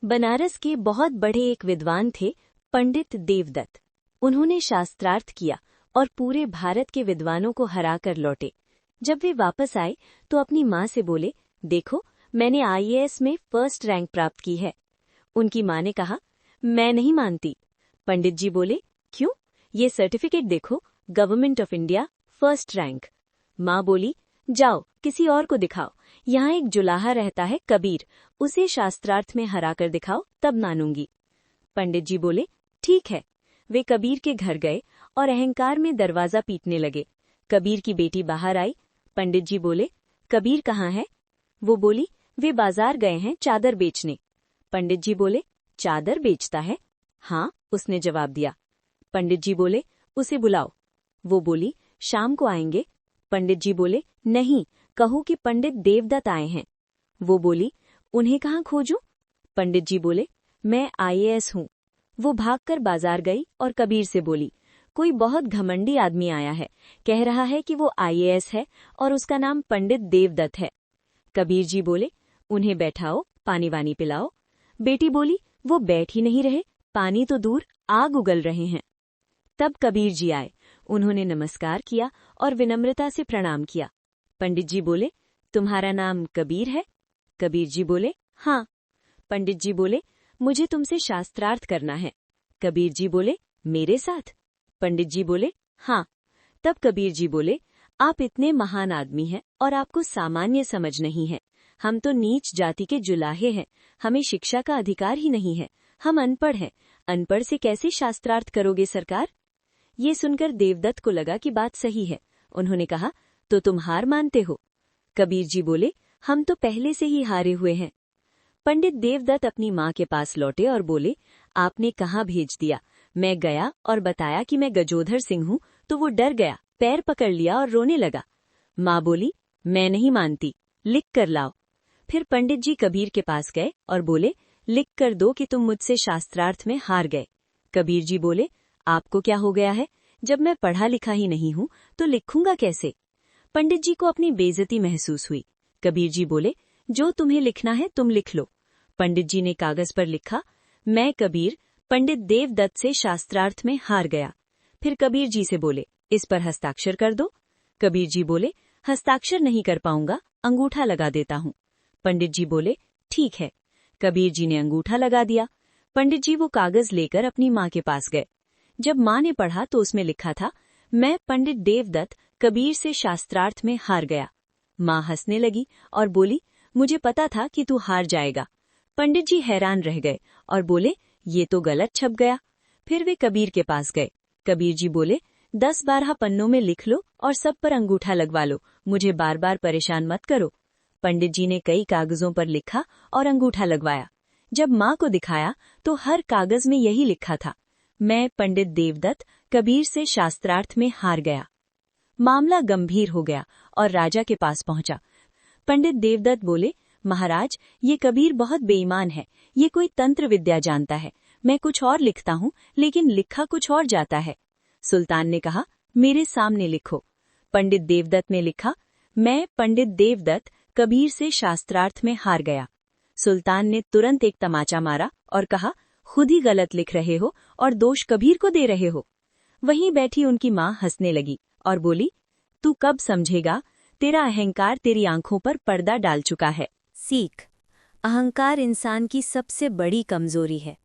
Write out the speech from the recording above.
बनारस के बहुत बड़े एक विद्वान थे पंडित देवदत्त। उन्होंने शास्त्रार्थ किया और पूरे भारत के विद्वानों को हराकर लौटे। जब वे वापस आए तो अपनी माँ से बोले, देखो मैंने आईएएस में फर्स्ट रैंक प्राप्त की है। उनकी माँ ने कहा, मैं नहीं मानती। पंडित जी बोले, क्यों? ये सर्टिफिकेट देखो, government of India first rank. माँ बोली, जाओ किसी और को दिखाओ। यहाँ एक जुलाहा रहता है कबीर, उसे शास्त्रार्थ में हराकर दिखाओ, तब मानूंगी। पंडित जी बोले, ठीक है। वे कबीर के घर गए और अहंकार में दरवाजा पीटने लगे। कबीर की बेटी बाहर आई। पंडित जी बोले, कबीर कहाँ है? वो बोली, वे बाजार गए हैं चादर बेचने। पंडित जी बोले, चादर बेचता है? हाँ, उसने जवाब दिया। पंडित जी बोले, उसे बुलाओ। वो बोली, शाम को आएंगे। पंडित जी बोले, नहीं, कहो कि पंडित देवदत्त आए हैं। वो बोली, उन्हें कहाँ खोजूं? पंडित जी बोले, मैं आईएएस हूँ। वो भागकर बाजार गई और कबीर से बोली, कोई बहुत घमंडी आदमी आया है, कह रहा है कि वो आईएएस है और उसका नाम पंडित देवदत्त है। कबीर जी बोले, उन्हें बैठाओ, पानी वानी पिलाओ। बेटी बोली, वो बैठ ही नहीं रहे, पानी तो दूर, आग उगल रहे हैं। तब कबीर जी आए। उन्होंने नमस्कार किया और विनम्रता से प्रणाम किया। पंडित जी बोले, तुम्हारा नाम कबीर है? कबीर जी बोले, हाँ। पंडित जी बोले, मुझे तुमसे शास्त्रार्थ करना है। कबीर जी बोले, मेरे साथ? पंडित जी बोले, हाँ। तब कबीर जी बोले, आप इतने महान आदमी हैं और आपको सामान्य समझ नहीं है। हम तो नीच जाति के जुलाहे हैं, हमें शिक्षा का अधिकार ही नहीं है। हम अनपढ़ हैं, अनपढ़ से कैसे शास्त्रार्थ करोगे सरकार? ये सुनकर देवदत्त को लगा कि बात सही है। उन्होंने कहा, तो तुम हार मानते हो? कबीर जी बोले, हम तो पहले से ही हारे हुए हैं। पंडित देवदत्त अपनी माँ के पास लौटे और बोले, आपने कहाँ भेज दिया? मैं गया और बताया कि मैं गजोधर सिंह हूँ तो वो डर गया, पैर पकड़ लिया और रोने लगा। माँ बोली, मैं नहीं मानती, लिख कर लाओ। फिर पंडित जी कबीर के पास गए और बोले, लिख कर दो कि तुम मुझसे शास्त्रार्थ में हार गए। कबीर जी बोले, आपको क्या हो गया है? जब मैं पढ़ा लिखा ही नहीं हूँ तो लिखूंगा कैसे? पंडित जी को अपनी बेइज्जती महसूस हुई। कबीर जी बोले, जो तुम्हें लिखना है तुम लिख लो। पंडित जी ने कागज पर लिखा, मैं कबीर पंडित देवदत्त से शास्त्रार्थ में हार गया। फिर कबीर जी से बोले, इस पर हस्ताक्षर कर दो। कबीर जी बोले, हस्ताक्षर नहीं कर पाऊंगा, अंगूठा लगा देता हूँ। पंडित जी बोले, ठीक है। कबीर जी ने अंगूठा लगा दिया। पंडित जी वो कागज लेकर अपनी माँ के पास गए। जब माँ ने पढ़ा तो उसमें लिखा था, मैं पंडित देवदत्त कबीर से शास्त्रार्थ में हार गया। माँ हंसने लगी और बोली, मुझे पता था कि तू हार जाएगा। पंडित जी हैरान रह गए और बोले, ये तो गलत छप गया। फिर वे कबीर के पास गए। कबीर जी बोले, 10-12 पन्नों में लिख लो और सब पर अंगूठा लगवा लो, मुझे बार बार परेशान मत करो। पंडित जी ने कई कागजों पर लिखा और अंगूठा लगवाया। जब माँ को दिखाया तो हर कागज में यही लिखा था, मैं पंडित देवदत्त कबीर से शास्त्रार्थ में हार गया। मामला गंभीर हो गया और राजा के पास पहुंचा। पंडित देवदत्त बोले, महाराज, ये कबीर बहुत बेईमान है, ये कोई तंत्र विद्या जानता है। मैं कुछ और लिखता हूँ लेकिन लिखा कुछ और जाता है। सुल्तान ने कहा, मेरे सामने लिखो। पंडित देवदत्त ने लिखा, मैं पंडित देवदत्त कबीर से शास्त्रार्थ में हार गया। सुल्तान ने तुरंत एक तमाचा मारा और कहा, खुद ही गलत लिख रहे हो और दोष कबीर को दे रहे हो। वहीं बैठी उनकी माँ हंसने लगी और बोली, तू कब समझेगा, तेरा अहंकार तेरी आंखों पर पर्दा डाल चुका है। सीख, अहंकार इंसान की सबसे बड़ी कमजोरी है।